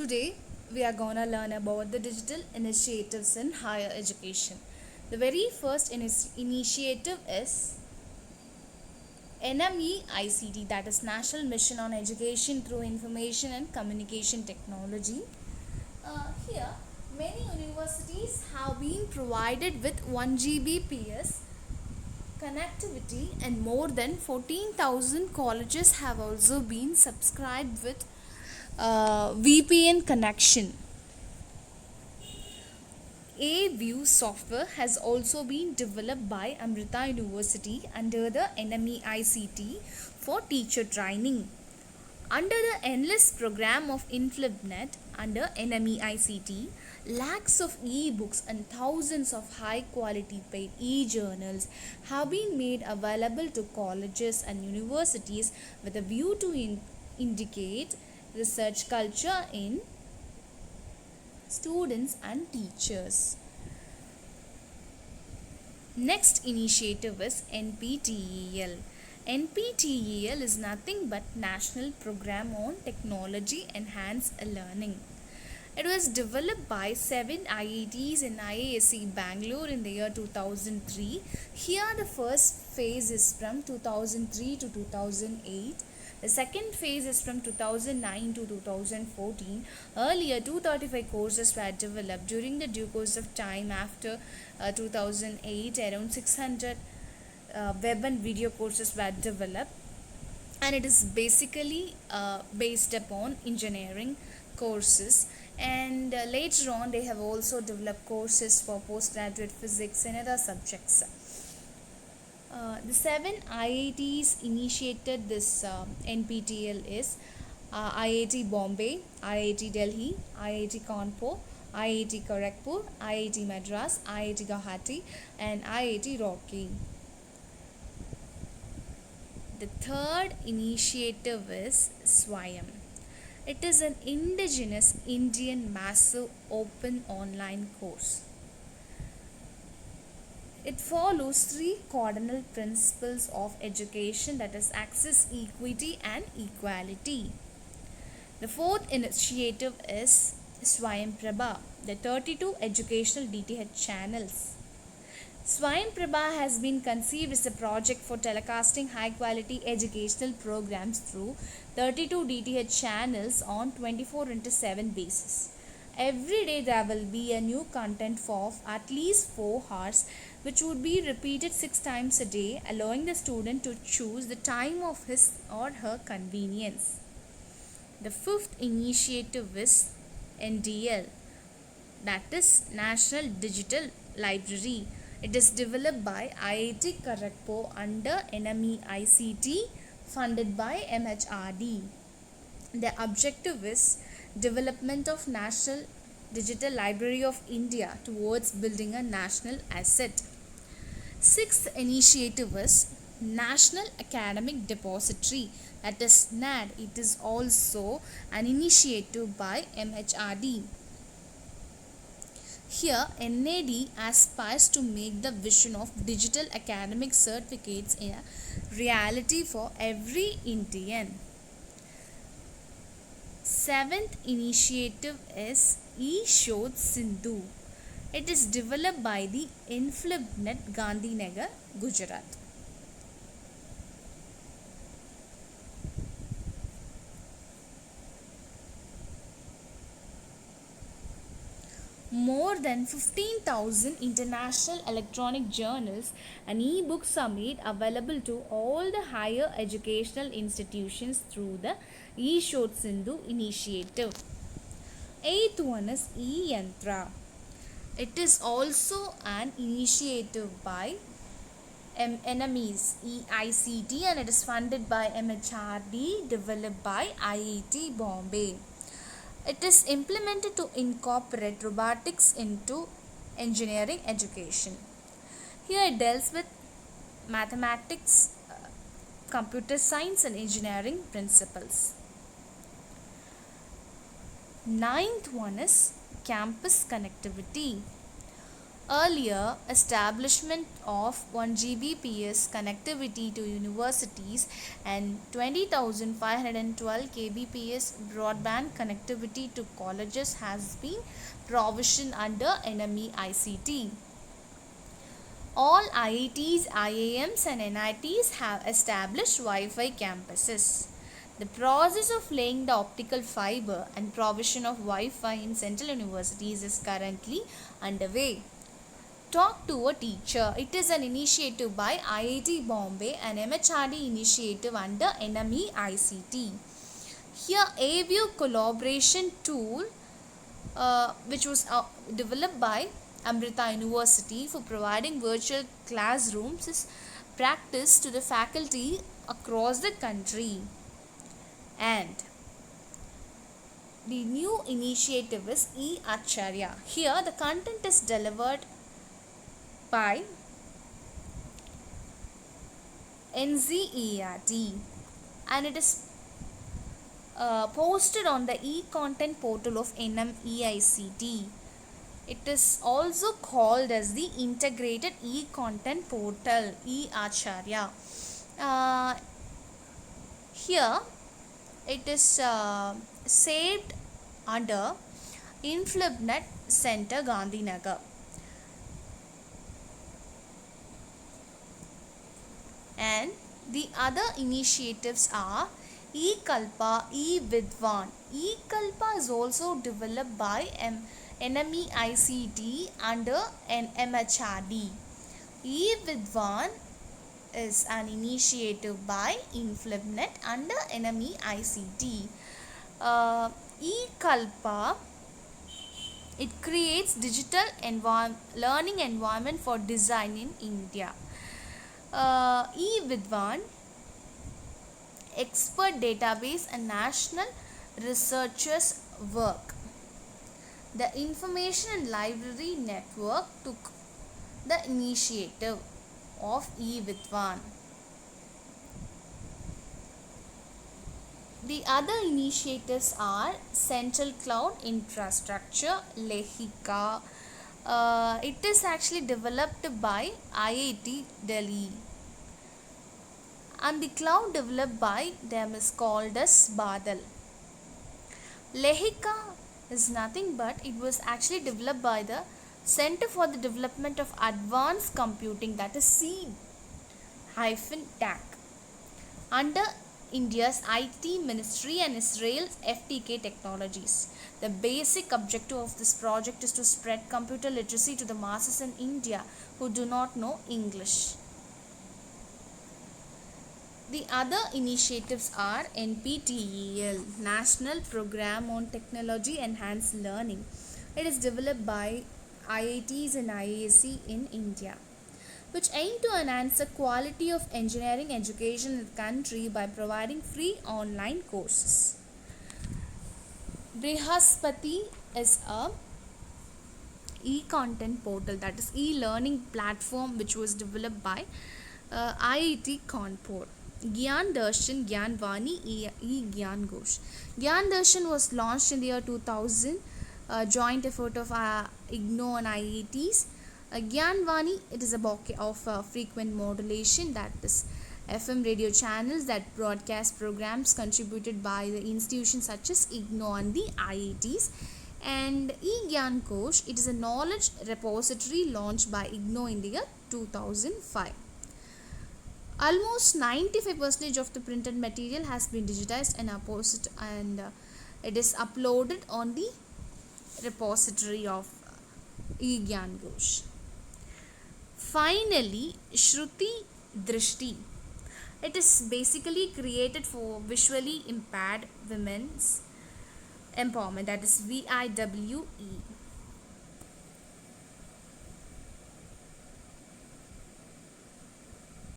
Today, we are gonna learn about the digital initiatives in higher education. The very first initiative is NME ICT, that is National Mission on Education through Information and Communication Technology. Here, many universities have been provided with 1 Gbps connectivity, and more than 14,000 colleges have also been subscribed with VPN connection. A-View software has also been developed by Amrita University under the NMEICT for teacher training. Under the endless program of InflibNet under NMEICT, lakhs of e-books and thousands of high-quality paid e-journals have been made available to colleges and universities with a view to indicate research culture in students and teachers. Next initiative is NPTEL. NPTEL is nothing but National Program on Technology Enhanced Learning. It was developed by 7 IITs in IISc Bangalore in the year 2003. Here the first phase is from 2003 to 2008. The second phase is from 2009 to 2014. Earlier, 235 courses were developed. During the due course of time after 2008, around 600 web and video courses were developed, and it is basically based upon engineering courses. And later on, they have also developed courses for postgraduate physics and other subjects. The 7 IITs initiated this NPTEL is IIT Bombay, IIT Delhi, IIT Kanpur, IIT Kharagpur, IIT Madras, IIT Guwahati, and IIT Roorkee. The third initiative is SWAYAM. It is an indigenous Indian massive open online course. It follows 3 cardinal principles of education, that is access, equity and equality. The fourth initiative is Swayamprabha, the 32 educational DTH channels. Swayamprabha has been conceived as a project for telecasting high quality educational programs through 32 DTH channels on 24/7 basis. Every day there will be a new content for at least 4 hours, which would be repeated 6 times a day, allowing the student to choose the time of his or her convenience. The fifth initiative is NDL, that is National Digital Library. It is developed by IIT Kharagpur under NMEICT, funded by MHRD. The objective is development of National Digital Library of India towards building a national asset. Sixth initiative is National Academic Depository, that is NAD. It is also an initiative by MHRD. Here, NAD aspires to make the vision of digital academic certificates a reality for every Indian. Seventh initiative is eShodh Sindhu. It is developed by the InflibNet Gandhinagar, Gujarat. More than 15,000 international electronic journals and e-books are made available to all the higher educational institutions through the eShodh Sindhu initiative. Eighth one is eYantra. It is also an initiative by NMEICT, and it is funded by MHRD, developed by IIT Bombay. It is implemented to incorporate robotics into engineering education. Here it deals with mathematics, computer science and engineering principles. Ninth one is campus connectivity. Earlier, establishment of 1 Gbps connectivity to universities and 20,512 kbps broadband connectivity to colleges has been provisioned under NME ICT. All IITs, IIMs and NITs have established Wi-Fi campuses. The process of laying the optical fiber and provision of Wi-Fi in central universities is currently underway. Talk to a Teacher. It is an initiative by IIT Bombay and MHRD initiative under NME ICT. Here, AView collaboration tool which was developed by Amrita University for providing virtual classrooms is practiced to the faculty across the country. And the new initiative is e-Acharya. Here the content is delivered by NCERT and it is posted on the e-content portal of NMEICT. It is also called as the integrated e-content portal e-Acharya. Here it is saved under InflibNet Center, Gandhinagar. And the other initiatives are eKalpa, eVidwan. eKalpa is also developed by NME ICT under MHRD. eVidwan is an initiative by InflibNet under NME ICT. eKalpa, it creates digital learning environment for design in India. eVidwan, expert database and national researchers work. The Information and Library Network took the initiative of eVidwan. The other initiatives are Central Cloud Infrastructure, Lehika. It is actually developed by IIT Delhi. And the cloud developed by them is called as Badal. Lehika is nothing but it was actually developed by the Center for the Development of Advanced Computing, that is C-TAC, under India's IT Ministry and Israel's FTK Technologies. The basic objective of this project is to spread computer literacy to the masses in India who do not know English. The other initiatives are NPTEL, National Program on Technology Enhanced Learning. It is developed by IITs and IISc in India, which aim to enhance the quality of engineering education in the country by providing free online courses. Brihaspati is a e-content portal, that is e-learning platform which was developed by IIT Kanpur. Gyan Darshan, Gyanvani, e-Gyan Ghosh. Gyan Darshan was launched in the year 2000, joint effort of IGNOU and IITs. Gyanvani, it is a bouquet of frequent modulation, that is FM radio channels that broadcast programs contributed by the institutions such as IGNOU and the IITs. And e-Gyan Kosh, it is a knowledge repository launched by IGNOU in the year 2005. Almost 95% of the printed material has been digitized and it is uploaded on the repository of e-Gyan Ghosh. Finally, Shruti Drishti. It is basically created for visually impaired women's empowerment, that is VIWE.